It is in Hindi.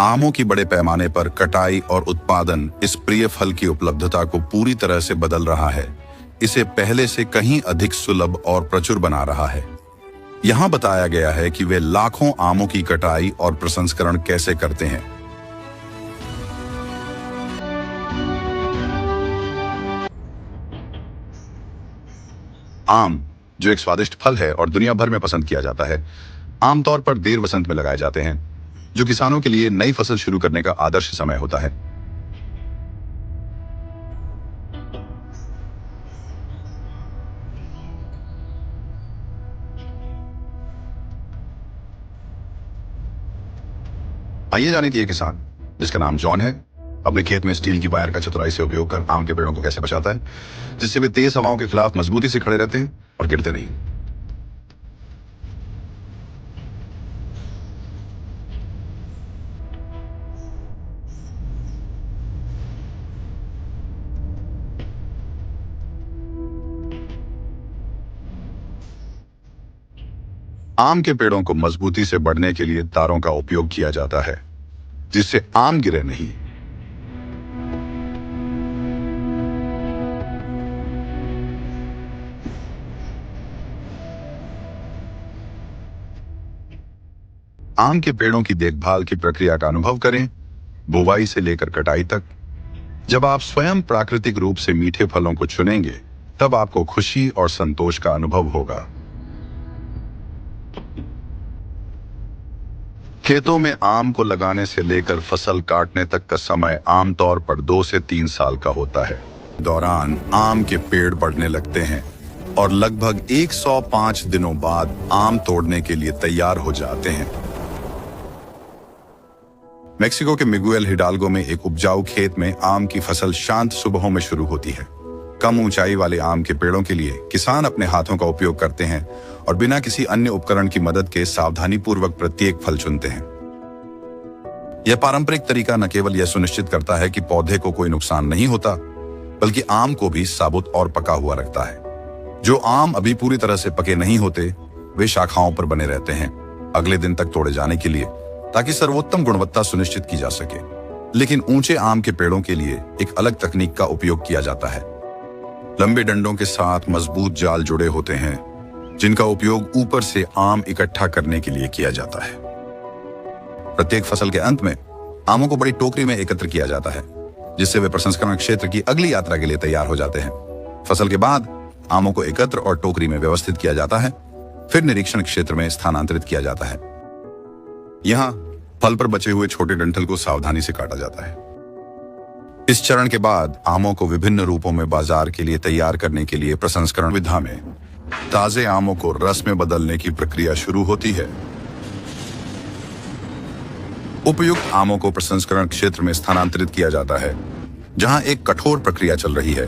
आमों की बड़े पैमाने पर कटाई और उत्पादन इस प्रिय फल की उपलब्धता को पूरी तरह से बदल रहा है, इसे पहले से कहीं अधिक सुलभ और प्रचुर बना रहा है। यहाँ बताया गया है कि वे लाखों आमों की कटाई और प्रसंस्करण कैसे करते हैं। आम, जो एक स्वादिष्ट फल है और दुनिया भर में पसंद किया जाता है, आमतौर पर देर वसंत में लगाए जाते हैं, जो किसानों के लिए नई फसल शुरू करने का आदर्श समय होता है। आइए जाने कि ये किसान, जिसका नाम जॉन है, अपने खेत में स्टील की वायर का चतुराई से उपयोग कर आम के पेड़ों को कैसे बचाता है, जिससे वे तेज हवाओं के खिलाफ मजबूती से खड़े रहते हैं और गिरते नहीं। आम के पेड़ों को मजबूती से बढ़ने के लिए तारों का उपयोग किया जाता है, जिससे आम गिरे नहीं। आम के पेड़ों की देखभाल की प्रक्रिया का अनुभव करें, बुवाई से लेकर कटाई तक। जब आप स्वयं प्राकृतिक रूप से मीठे फलों को चुनेंगे, तब आपको खुशी और संतोष का अनुभव होगा। खेतों में आम को लगाने से लेकर फसल काटने तक का समय आमतौर पर 2 से 3 साल का होता है। दौरान आम के पेड़ बढ़ने लगते हैं और लगभग 105 दिनों बाद आम तोड़ने के लिए तैयार हो जाते हैं। मेक्सिको के मिगुएल हिडाल्गो में एक उपजाऊ खेत में आम की फसल शांत सुबहों में शुरू होती है। कम ऊंचाई वाले आम के पेड़ों के लिए किसान अपने हाथों का उपयोग करते हैं और बिना किसी अन्य उपकरण की मदद के सावधानीपूर्वक प्रत्येक फल चुनते हैं। यह पारंपरिक तरीका न केवल यह सुनिश्चित करता है कि पौधे को कोई नुकसान नहीं होता, बल्कि आम को भी साबुत और पका हुआ रखता है। जो आम अभी पूरी तरह से पके नहीं होते, वे शाखाओं पर बने रहते हैं अगले दिन तक तोड़े जाने के लिए, ताकि सर्वोत्तम गुणवत्ता सुनिश्चित की जा सके। लेकिन ऊंचे आम के पेड़ों के लिए एक अलग तकनीक का उपयोग किया जाता है। लंबे डंडों के साथ मजबूत जाल जुड़े होते हैं, जिनका उपयोग ऊपर से आम इकट्ठा करने के लिए किया जाता है। प्रत्येक फसल के अंत में आमों को बड़ी टोकरी में एकत्र किया जाता है, जिससे वे प्रसंस्करण क्षेत्र की अगली यात्रा के लिए तैयार हो जाते हैं। फसल के बाद आमों को एकत्र और टोकरी में व्यवस्थित किया जाता है, फिर निरीक्षण क्षेत्र में स्थानांतरित किया जाता है। यहाँ फल पर बचे हुए छोटे डंठल को सावधानी से काटा जाता है। इस चरण के बाद आमों को विभिन्न रूपों में बाजार के लिए तैयार करने के लिए प्रसंस्करण विधा में ताजे आमों को रस में बदलने की प्रक्रिया शुरू होती है। उपयुक्त आमों को प्रसंस्करण क्षेत्र में स्थानांतरित किया जाता है, जहां एक कठोर प्रक्रिया चल रही है।